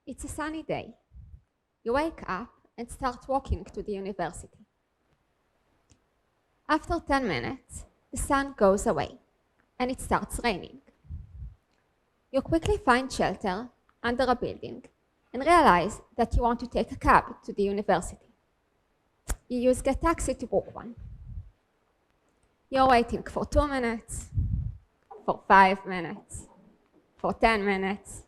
It's a sunny day. You wake up and start walking to the university. After 10 minutes, the sun goes away and it starts raining. You quickly find shelter under a building and realize that you want to take a cab to the university. You use Get Taxi to book one. You're waiting for 2 minutes, for 5 minutes, for 10 minutes,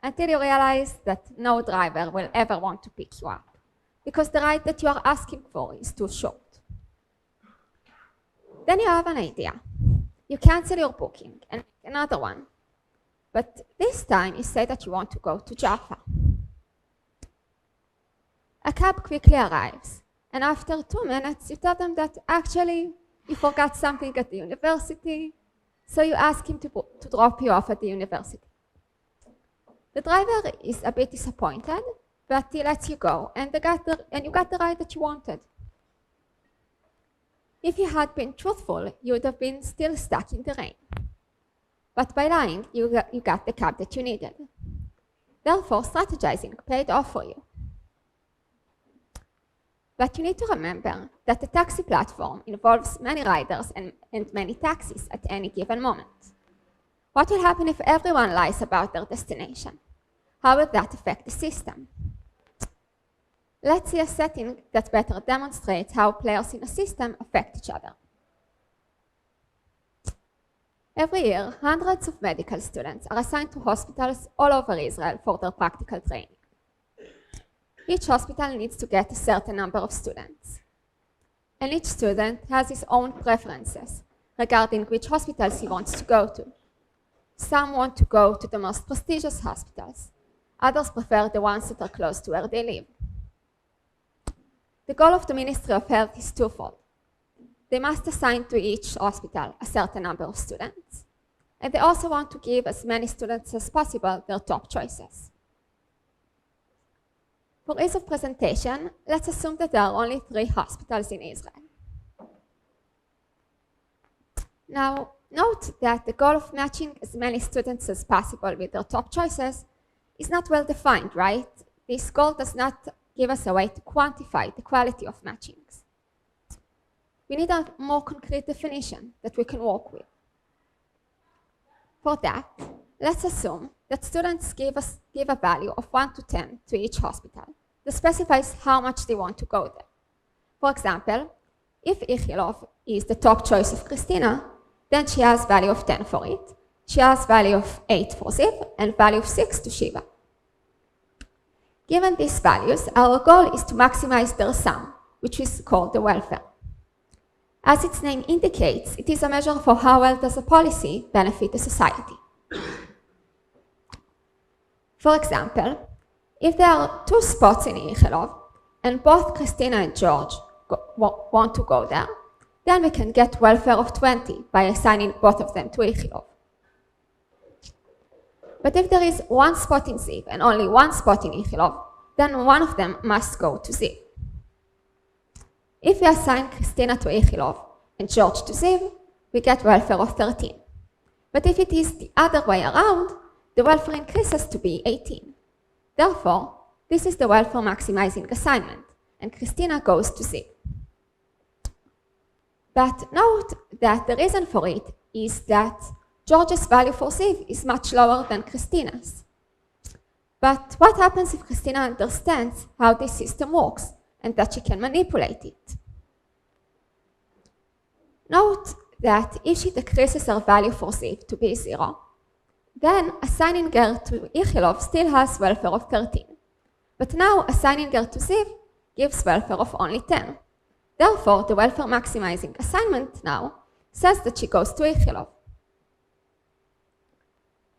until you realize that no driver will ever want to pick you up because the ride that you are asking for is too short. Then you have an idea. You cancel your booking and make another one. But this time you say that you want to go to Jaffa. A cab quickly arrives, and after 2 minutes you tell them that actually you forgot something at the university, so you ask him to drop you off at the university. The driver is a bit disappointed, but he lets you go, and you got the ride that you wanted. If you had been truthful, you would have been still stuck in the rain. But by lying, you got the cab that you needed. Therefore, strategizing paid off for you. But you need to remember that the taxi platform involves many riders and many taxis at any given moment. What will happen if everyone lies about their destination? How would that affect the system? Let's see a setting that better demonstrates how players in a system affect each other. Every year, hundreds of medical students are assigned to hospitals all over Israel for their practical training. Each hospital needs to get a certain number of students. And each student has his own preferences regarding which hospitals he wants to go to. Some want to go to the most prestigious hospitals. Others prefer the ones that are close to where they live. The goal of the Ministry of Health is twofold. They must assign to each hospital a certain number of students, and they also want to give as many students as possible their top choices. For ease of presentation, let's assume that there are only 3 hospitals in Israel. Now, note that the goal of matching as many students as possible with their top choices is not well defined, right? This goal does not give us a way to quantify the quality of matchings. We need a more concrete definition that we can work with. For that, let's assume that students give a value of 1 to 10 to each hospital that specifies how much they want to go there. For example, if Ichilov is the top choice of Christina, then she has value of 10 for it. She has value of 8 for Ziv and value of 6 to Shiva. Given these values, our goal is to maximize their sum, which is called the welfare. As its name indicates, it is a measure for how well does a policy benefit the society. For example, if there are 2 spots in Ichilov, and both Christina and George want to go there, then we can get welfare of 20 by assigning both of them to Ichilov. But if there is 1 spot in Ziv and only 1 spot in Ichilov, then one of them must go to Ziv. If we assign Christina to Ichilov and George to Ziv, we get welfare of 13. But if it is the other way around, the welfare increases to be 18. Therefore, this is the welfare maximizing assignment, and Christina goes to Ziv. But note that the reason for it is that George's value for Ziv is much lower than Christina's. But what happens if Christina understands how this system works and that she can manipulate it? Note that if she decreases her value for Ziv to be 0, then assigning her to Ichilov still has welfare of 13. But now assigning her to Ziv gives welfare of only 10. Therefore, the welfare maximizing assignment now says that she goes to Ichilov.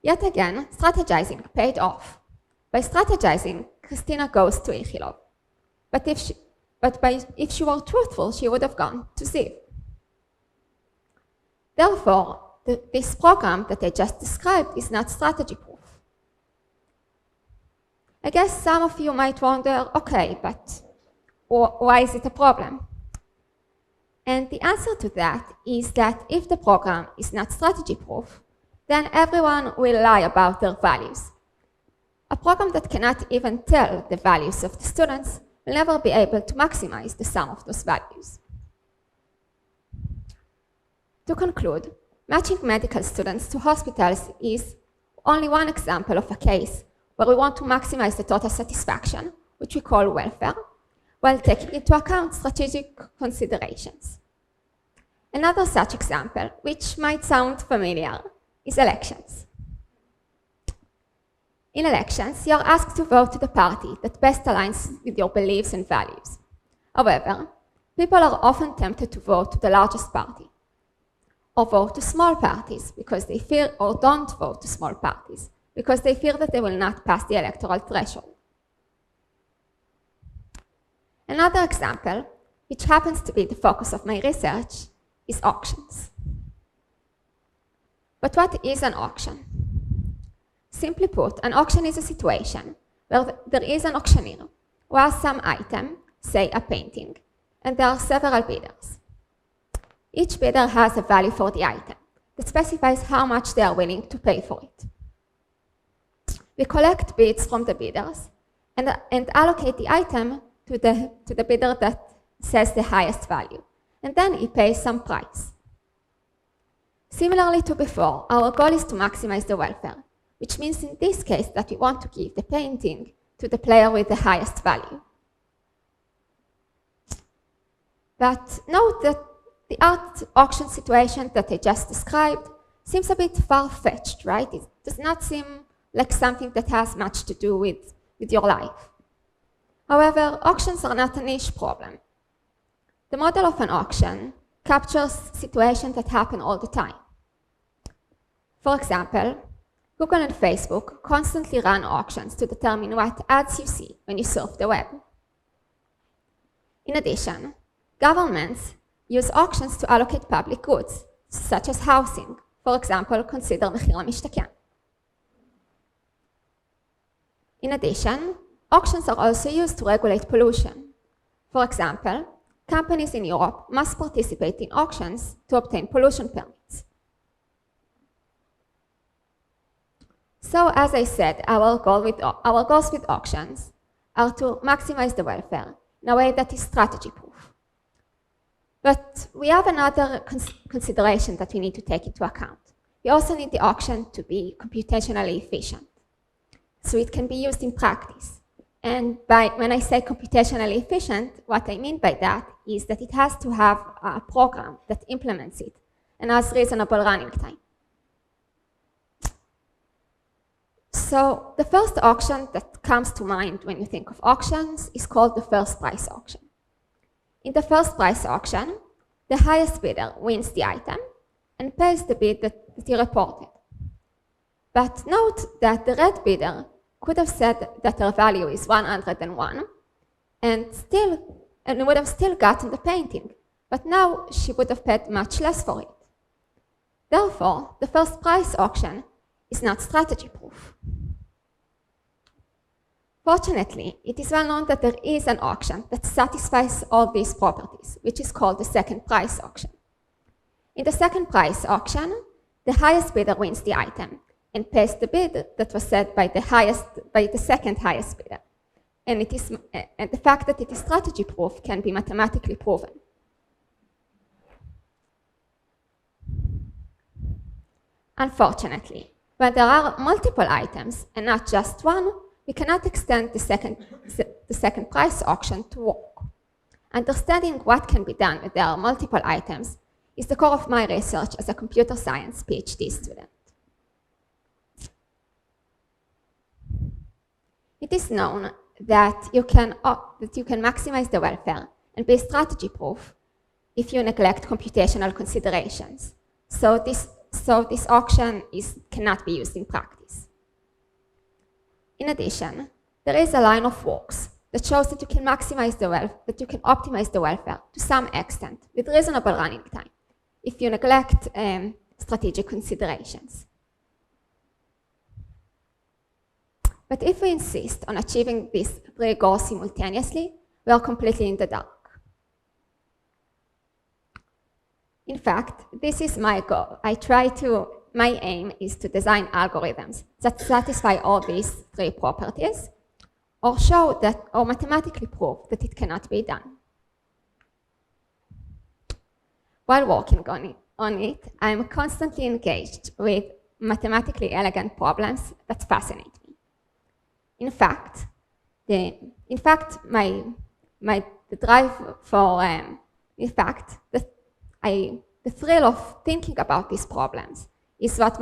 Yet again, strategizing paid off. By strategizing, Christina goes to Ichilov. But if she were truthful, she would have gone to Ziv. Therefore, this program that I just described is not strategy proof. I guess some of you might wonder, okay, but why is it a problem? And the answer to that is that if the program is not strategy proof, then everyone will lie about their values. A program that cannot even tell the values of the students will never be able to maximize the sum of those values. To conclude, matching medical students to hospitals is only one example of a case where we want to maximize the total satisfaction, which we call welfare, while taking into account strategic considerations. Another such example, which might sound familiar, is elections. In elections, you are asked to vote to the party that best aligns with your beliefs and values. However, people are often tempted to vote to the largest party, or vote to small parties because they fear, or don't vote to small parties because they fear that they will not pass the electoral threshold. Another example, which happens to be the focus of my research, is auctions. But what is an auction? Simply put, an auction is a situation where there is an auctioneer who has some item, say a painting, and there are several bidders. Each bidder has a value for the item that specifies how much they are willing to pay for it. We collect bids from the bidders and allocate the item to the bidder that says the highest value, and then he pays some price. Similarly to before, our goal is to maximize the welfare, which means in this case that we want to give the painting to the player with the highest value. But note that the art auction situation that I just described seems a bit far-fetched, right? It does not seem like something that has much to do with your life. However, auctions are not a niche problem. The model of an auction captures situations that happen all the time. For example, Google and Facebook constantly run auctions to determine what ads you see when you surf the web. In addition, governments use auctions to allocate public goods, such as housing. For example, consider מחיר למשתכן. In addition, auctions are also used to regulate pollution. For example, companies in Europe must participate in auctions to obtain pollution permits. So, as I said, our goals with auctions are to maximize the welfare in a way that is strategy-proof. But we have another consideration that we need to take into account. We also need the auction to be computationally efficient, so it can be used in practice. And when I say computationally efficient, what I mean by that is that it has to have a program that implements it and has reasonable running time. So the first auction that comes to mind when you think of auctions is called the first price auction. In the first price auction, the highest bidder wins the item and pays the bid that he reported. But note that the red bidder could have said that her value is 101 and would have still gotten the painting, but now she would have paid much less for it. Therefore, the first price auction is not strategy-proof. Fortunately, it is well known that there is an auction that satisfies all these properties, which is called the second price auction. In the second price auction, the highest bidder wins the item and pays the bid that was set by the second highest bidder. And the fact that it is strategy-proof can be mathematically proven. Unfortunately, when there are multiple items and not just one, we cannot extend the second price auction to work. Understanding what can be done when there are multiple items is the core of my research as a computer science PhD student. It is known that you can maximize the welfare and be strategy-proof if you neglect computational considerations. So this auction cannot be used in practice. In addition, there is a line of works that shows that you can optimize the welfare to some extent with reasonable running time if you neglect strategic considerations. But if we insist on achieving these three goals simultaneously, we are completely in the dark. In fact, this is my goal. I try to my aim is to design algorithms that satisfy all these three properties, or show that, or mathematically prove that it cannot be done. While working on it, I'm constantly engaged with mathematically elegant problems that fascinate me. In fact, the thrill of thinking about these problems is what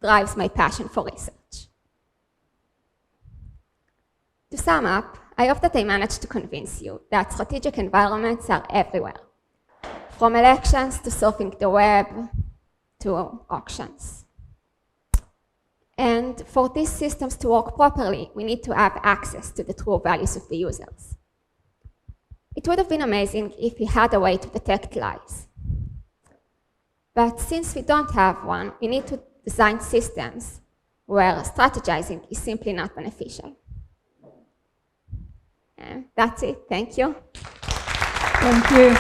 drives my passion for research. To sum up, I hope that I managed to convince you that strategic environments are everywhere, from elections to surfing the web to auctions. And for these systems to work properly, we need to have access to the true values of the users. It would have been amazing if we had a way to detect lies. But since we don't have one, we need to design systems where strategizing is simply not beneficial. And that's it. Thank you. Thank you.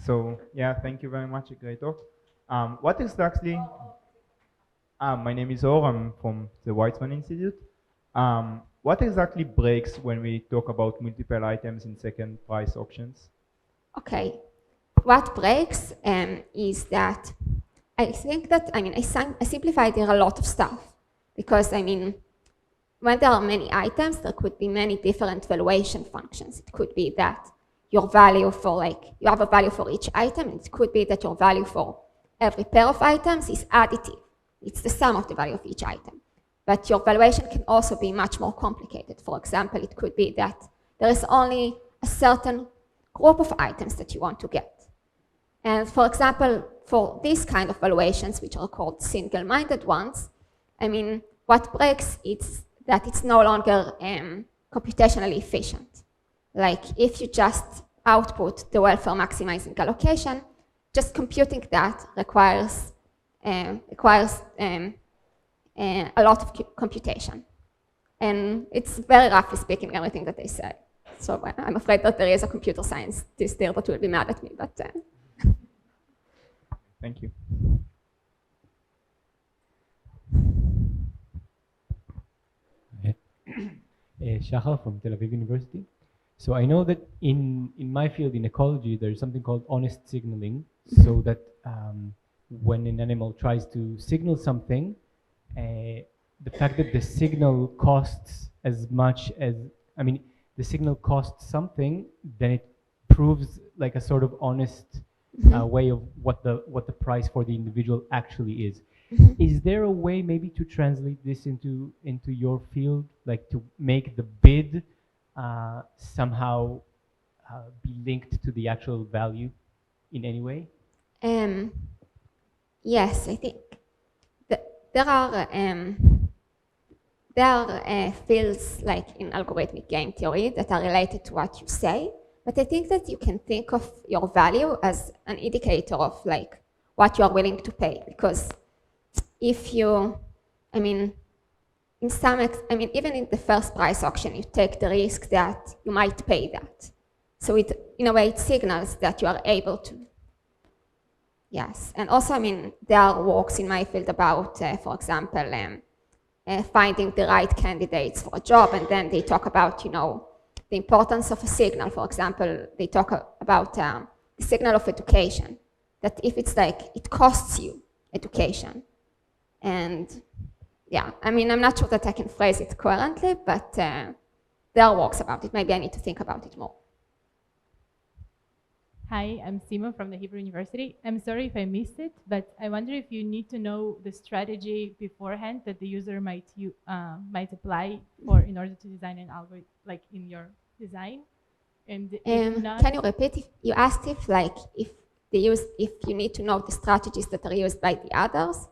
So, yeah, thank you very much, a great talk. What exactly, my name is Or, I'm from the Weizmann Institute. What exactly breaks when we talk about multiple items in second price auctions? Okay, what breaks is that I think that, I simplified here a lot of stuff because, when there are many items, there could be many different valuation functions. It could be that your value for, you have a value for each item, and it could be that your value for every pair of items is additive. It's the sum of the value of each item. But your valuation can also be much more complicated. For example, it could be that there is only a certain group of items that you want to get. And for example, for these kind of valuations, which are called single-minded ones, what breaks is that it's no longer computationally efficient. Like if you just output the welfare maximizing allocation, just computing that requires a lot of computation. And it's very roughly speaking everything that they say. So I'm afraid that there is a computer scientist there that will be mad at me, but... Thank you. Shahar from Tel Aviv University. So I know that in my field, in ecology, there's something called honest signaling, so that when an animal tries to signal something, the fact that the signal costs as much as, the signal costs something, then it proves like a sort of honest way of what the price for the individual actually is. Is there a way maybe to translate this into your field, like to make the bid somehow be linked to the actual value in any way? Yes, I think there are fields like in algorithmic game theory that are related to what you say, but I think that you can think of your value as an indicator of like what you are willing to pay, because if you, even in the first price auction, you take the risk that you might pay that. So in a way, it signals that you are able to. Yes, and also, there are works in my field about, for example, finding the right candidates for a job, and then they talk about, the importance of a signal. For example, they talk about the signal of education, that if it's like, it costs you education. And yeah, I'm not sure that I can phrase it coherently, but there are works about it. Maybe I need to think about it more. Hi, I'm Sima from the Hebrew University. I'm sorry if I missed it, but I wonder if you need to know the strategy beforehand that the user might apply for in order to design an algorithm, like in your design. And if not, can you repeat? You asked if you need to know the strategies that are used by the others.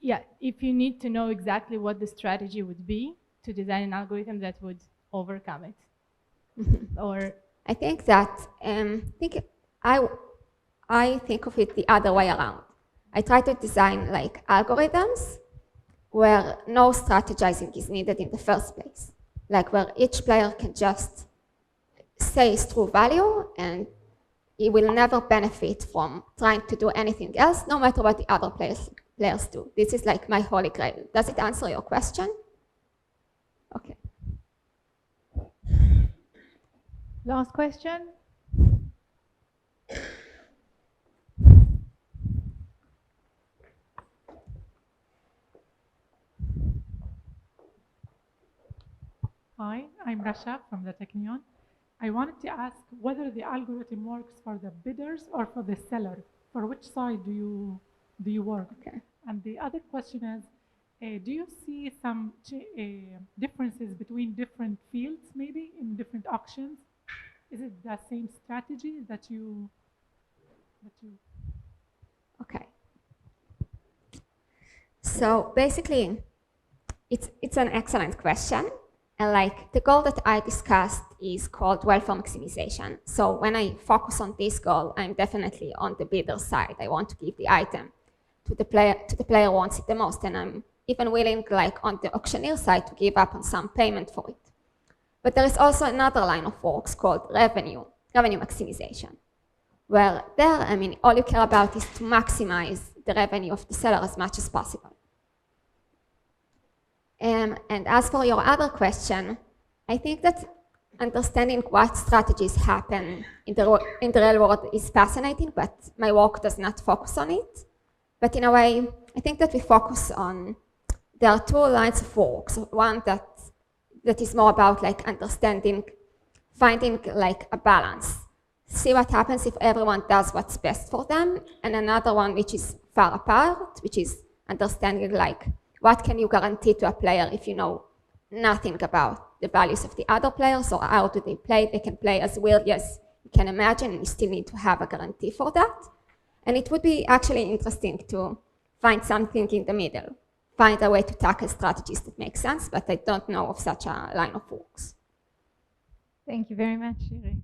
Yeah, if you need to know exactly what the strategy would be to design an algorithm that would overcome it, or. I think that I think of it the other way around. I try to design like algorithms where no strategizing is needed in the first place. like where each player can just say his true value and he will never benefit from trying to do anything else, no matter what the other players do. This is like my holy grail. Does it answer your question? Okay. Last question. Hi, I'm Rasha from the Technion. I wanted to ask whether the algorithm works for the bidders or for the seller. For which side do you work? Okay. And the other question is, do you see some differences between different fields, maybe in different auctions? Is it the same strategy that you? Okay. So basically, it's an excellent question. And like the goal that I discussed is called welfare maximization. So when I focus on this goal, I'm definitely on the bidder side. I want to give the item to the player who wants it the most, and I'm even willing, like on the auctioneer side, to give up on some payment for it. But there is also another line of works called revenue maximization. Well, there, I mean, all you care about is to maximize the revenue of the seller as much as possible. And as for your other question, I think that understanding what strategies happen in the real world is fascinating, but my work does not focus on it. But in a way, I think that we focus on, there are two lines of work. So one that is more about like understanding, finding like a balance. See what happens if everyone does what's best for them, and another one which is far apart, which is understanding like what can you guarantee to a player if you know nothing about the values of the other players, or how do they play? They can play as weirdly as you can imagine, and you still need to have a guarantee for that. And it would be actually interesting to find something in the middle, find a way to tackle strategies that make sense, but I don't know of such a line of works. Thank you very much, Shiri.